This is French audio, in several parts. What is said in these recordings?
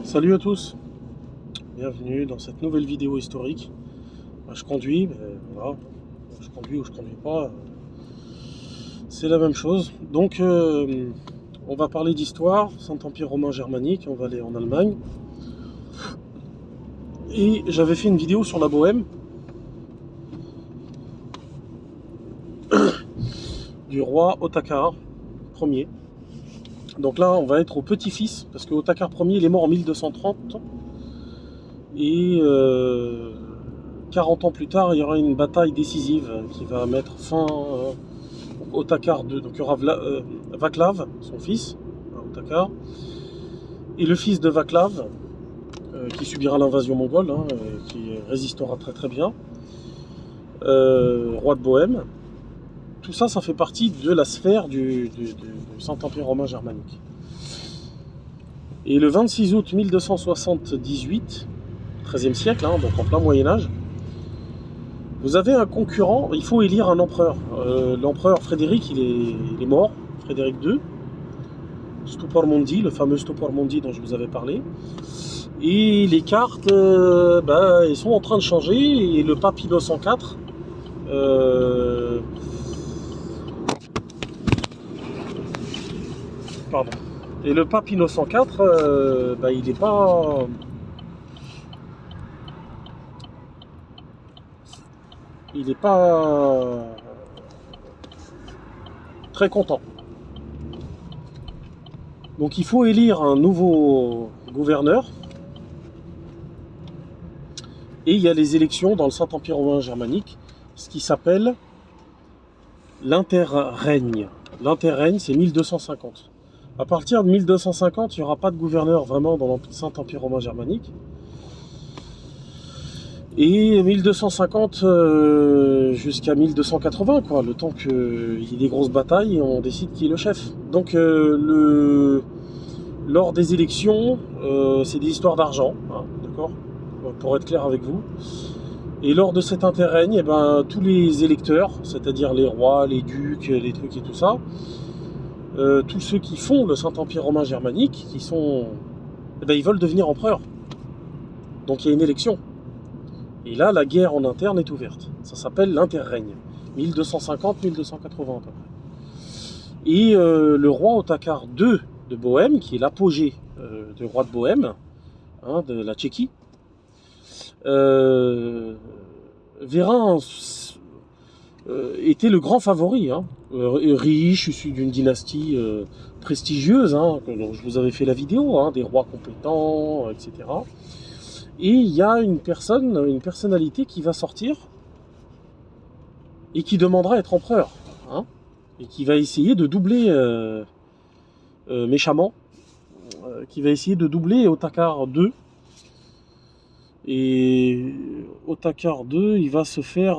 Salut à tous, bienvenue dans cette nouvelle vidéo historique. Je conduis, mais voilà, je conduis ou je conduis pas, c'est la même chose. Donc on va parler d'histoire, Saint-Empire romain germanique, on va aller en Allemagne. Et j'avais fait une vidéo sur la Bohème, du roi Otakar Ier. Donc là on va être au petit-fils, parce que Otakar Ier il est mort en 1230. Et 40 ans plus tard, il y aura une bataille décisive qui va mettre fin au Otakar II. Donc il y aura Vaclav, son fils, Otakar, et le fils de Vaclav, qui subira l'invasion mongole, qui résistera très très bien, roi de Bohême. Tout ça, ça fait partie de la sphère du Saint-Empire romain germanique. Et le 26 août 1278, 13e siècle, donc en plein Moyen-Âge, vous avez un concurrent, il faut élire un empereur. L'empereur Frédéric, il est mort, Frédéric II, Stupormundi, le fameux Stupormundi dont je vous avais parlé. Et les cartes, ils sont en train de changer, et le pape Innocent IV, et le pape Innocent IV, il n'est pas... Il n'est pas très content. Donc il faut élire un nouveau gouverneur. Et il y a les élections dans le Saint-Empire romain germanique, ce qui s'appelle l'interrègne. L'interrègne, c'est 1250. À partir de 1250, il n'y aura pas de gouverneur vraiment dans le Saint-Empire romain germanique. Et 1250 jusqu'à 1280, le temps qu'il y ait des grosses batailles, on décide qui est le chef. Donc lors des élections, c'est des histoires d'argent, d'accord, pour être clair avec vous. Et lors de cet interrègne, tous les électeurs, c'est-à-dire les rois, les ducs, les trucs et tout ça, tous ceux qui font le Saint-Empire romain germanique, ils veulent devenir empereurs. Donc il y a une élection. Et là, la guerre en interne est ouverte. Ça s'appelle l'interrègne. 1250-1280 à peu près. Et le roi Otakar II de Bohême, qui est l'apogée du roi de Bohême, de la Tchéquie, était le grand favori, riche, issu d'une dynastie prestigieuse, dont je vous avais fait la vidéo, des rois compétents, etc. Et il y a une personnalité qui va sortir et qui demandera à être empereur, et qui va essayer de doubler méchamment, qui va essayer de doubler Otakar II. Et Otakar II, il va se faire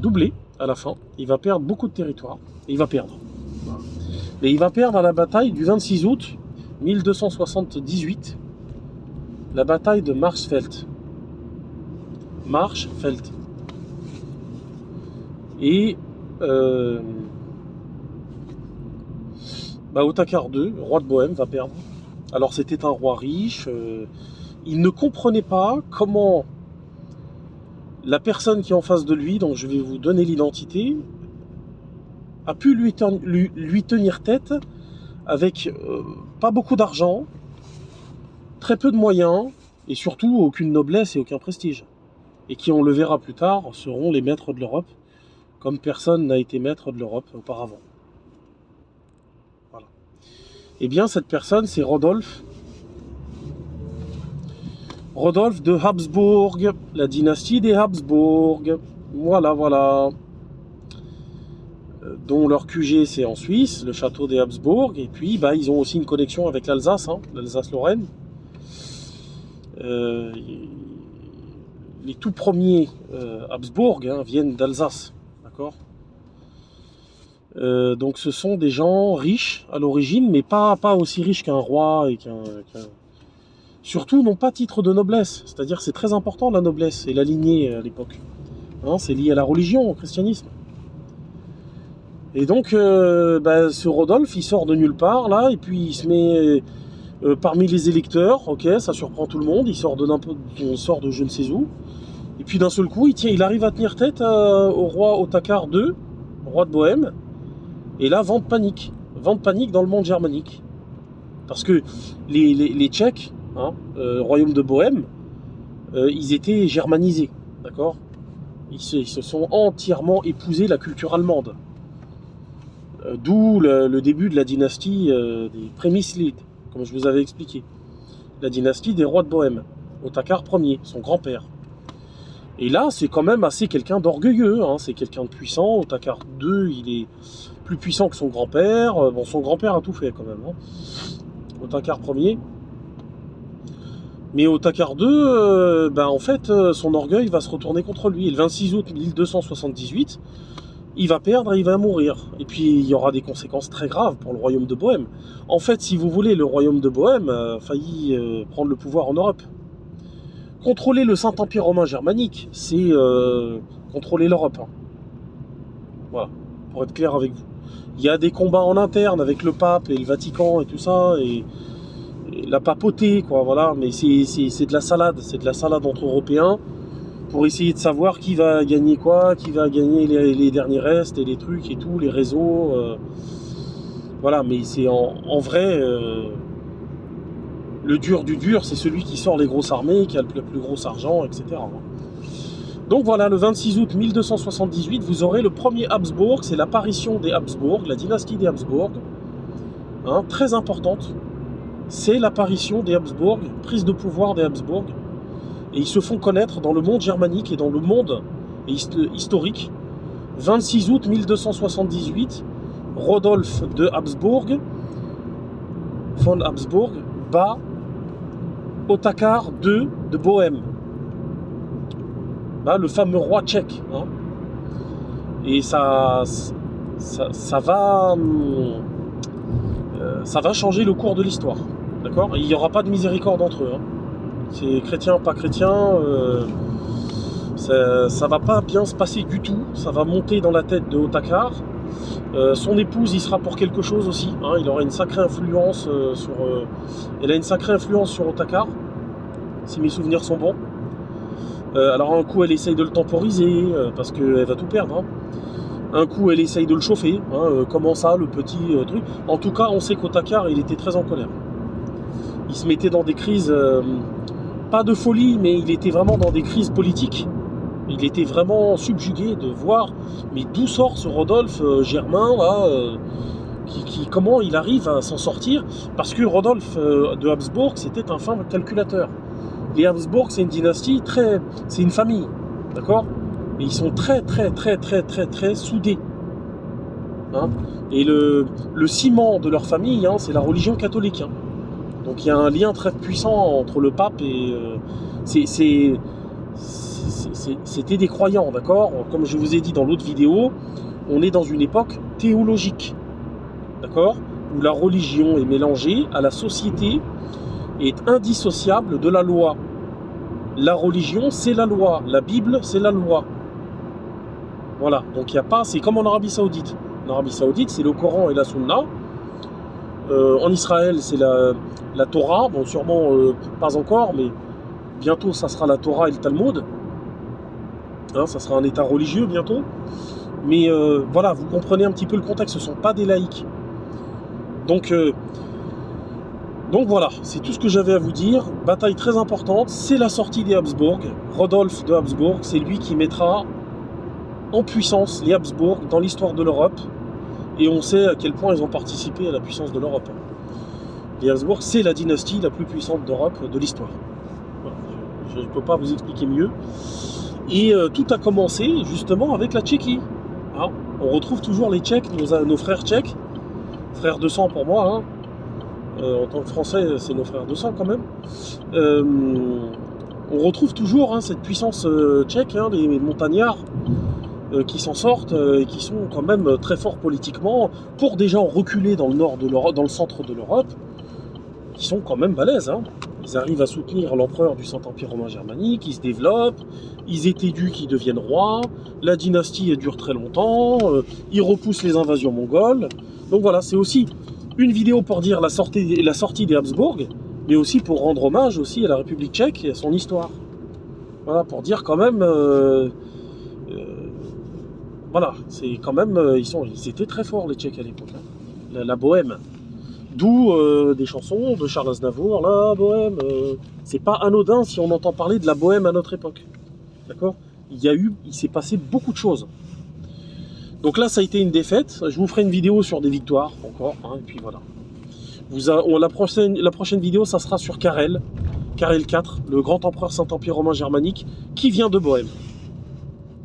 doubler à la fin. Il va perdre beaucoup de territoire. Et il va perdre. Mais il va perdre à la bataille du 26 août 1278. La bataille de Marsfeld. Et Otakar II, roi de Bohême, va perdre. Alors c'était un roi riche. Il ne comprenait pas comment la personne qui est en face de lui, donc je vais vous donner l'identité, a pu lui tenir tête avec pas beaucoup d'argent, très peu de moyens, et surtout aucune noblesse et aucun prestige. Et qui, on le verra plus tard, seront les maîtres de l'Europe, comme personne n'a été maître de l'Europe auparavant. Voilà. Et bien cette personne, c'est Rodolphe de Habsbourg, la dynastie des Habsbourg. Voilà. Dont leur QG c'est en Suisse, le château des Habsbourg, et puis ils ont aussi une connexion avec l'Alsace, l'Alsace-Lorraine. Les tout premiers Habsbourg viennent d'Alsace, d'accord. Donc ce sont des gens riches à l'origine, mais pas aussi riches qu'un roi et surtout n'ont pas titre de noblesse, c'est-à-dire c'est très important la noblesse et la lignée à l'époque. C'est lié à la religion, au christianisme. Et donc ce Rodolphe, il sort de nulle part là, et puis il se met Parmi les électeurs, ok, ça surprend tout le monde, il sort de je ne sais où. Et puis d'un seul coup, il arrive à tenir tête au roi Otakar II, roi de Bohême. Et là, vent de panique dans le monde germanique. Parce que les Tchèques, hein, royaume de Bohême, ils étaient germanisés, d'accord. Ils se sont entièrement épousés la culture allemande. D'où le début de la dynastie des Prémislied, comme je vous avais expliqué. La dynastie des rois de Bohême. Otakar Ier, son grand-père. Et là, c'est quand même assez quelqu'un d'orgueilleux, hein, c'est quelqu'un de puissant. Otakar II, il est plus puissant que son grand-père. Bon, son grand-père a tout fait quand même. Hein. Otakar Ier. Mais Otakar II, en fait, son orgueil va se retourner contre lui. Et le 26 août 1278, il va perdre et il va mourir. Et puis, il y aura des conséquences très graves pour le royaume de Bohême. En fait, si vous voulez, le royaume de Bohême a failli prendre le pouvoir en Europe. Contrôler le Saint-Empire romain germanique, c'est contrôler l'Europe. Hein. Voilà, pour être clair avec vous. Il y a des combats en interne avec le pape et le Vatican et tout ça, et la papauté, quoi, voilà. Mais c'est de la salade entre Européens, pour essayer de savoir qui va gagner quoi, qui va gagner les derniers restes et les trucs et tout, les réseaux. Voilà, mais c'est en vrai... le dur du dur, c'est celui qui sort les grosses armées, qui a le plus gros argent, etc. Donc voilà, le 26 août 1278, vous aurez le premier Habsbourg, c'est l'apparition des Habsbourg, la dynastie des Habsbourg, hein, très importante. C'est l'apparition des Habsbourg, prise de pouvoir des Habsbourg, et ils se font connaître dans le monde germanique et dans le monde historique. 26 août 1278, Rodolphe de Habsbourg, von Habsbourg, bat Otakar II de Bohême, le fameux roi tchèque. Hein. Et ça va changer le cours de l'histoire. D'accord ? Il n'y aura pas de miséricorde entre eux. Hein. C'est chrétien, pas chrétien. Ça va pas bien se passer du tout. Ça va monter dans la tête de Otakar. Son épouse y sera pour quelque chose aussi. Hein. Il aura une sacrée influence elle a une sacrée influence sur Otakar, si mes souvenirs sont bons. Alors un coup elle essaye de le temporiser parce qu'elle va tout perdre. Hein. Un coup elle essaye de le chauffer. Hein. Comment ça, le petit truc. En tout cas, on sait qu'Otakar il était très en colère. Il se mettait dans des crises, pas de folie, mais il était vraiment dans des crises politiques. Il était vraiment subjugué de voir, mais d'où sort ce Rodolphe Germain là, comment il arrive à s'en sortir, parce que Rodolphe de Habsbourg, c'était un fin calculateur. Les Habsbourg, c'est une dynastie c'est une famille, d'accord ? Et ils sont très soudés. Hein ? Et le ciment de leur famille, hein, c'est la religion catholique. Hein. Donc il y a un lien très puissant entre le pape et... c'était des croyants, d'accord ? Comme je vous ai dit dans l'autre vidéo, on est dans une époque théologique, d'accord ? Où la religion est mélangée à la société et est indissociable de la loi. La religion, c'est la loi. La Bible, c'est la loi. Voilà, donc il n'y a pas... C'est comme en Arabie Saoudite. En Arabie Saoudite, c'est le Coran et la Sunna. En Israël, c'est la Torah. Bon, sûrement pas encore, mais bientôt, ça sera la Torah et le Talmud. Hein, ça sera un état religieux bientôt. Mais voilà, vous comprenez un petit peu le contexte. Ce ne sont pas des laïcs. Donc voilà, c'est tout ce que j'avais à vous dire. Bataille très importante, c'est la sortie des Habsbourg. Rodolphe de Habsbourg, c'est lui qui mettra en puissance les Habsbourg dans l'histoire de l'Europe. Et on sait à quel point ils ont participé à la puissance de l'Europe. Les Habsbourg, c'est la dynastie la plus puissante d'Europe de l'histoire. Voilà, je ne peux pas vous expliquer mieux. Et tout a commencé justement avec la Tchéquie. Hein, on retrouve toujours les Tchèques, nos frères tchèques, frères de sang pour moi. Hein. En tant que Français, c'est nos frères de sang quand même. On retrouve toujours cette puissance tchèque, les montagnards qui s'en sortent et qui sont quand même très forts politiquement pour des gens reculés dans le nord de l'Europe, dans le centre de l'Europe, qui sont quand même balèzes. Hein. Ils arrivent à soutenir l'empereur du Saint-Empire romain germanique, ils se développent, ils est éduquent, ils deviennent rois, la dynastie elle dure très longtemps, ils repoussent les invasions mongoles. Donc voilà, c'est aussi Une vidéo pour dire la sortie des Habsbourg, mais aussi pour rendre hommage aussi à la République tchèque et à son histoire. Voilà, pour dire quand même... voilà, c'est quand même... ils étaient très forts les Tchèques à l'époque. Hein. La bohème. D'où des chansons de Charles Aznavour, la bohème. C'est pas anodin si on entend parler de la bohème à notre époque. D'accord ? Il s'est passé beaucoup de choses. Donc là, ça a été une défaite. Je vous ferai une vidéo sur des victoires encore. Hein, et puis voilà. La prochaine vidéo, ça sera sur Karel. Karel IV, le grand empereur Saint-Empire romain germanique, qui vient de Bohême.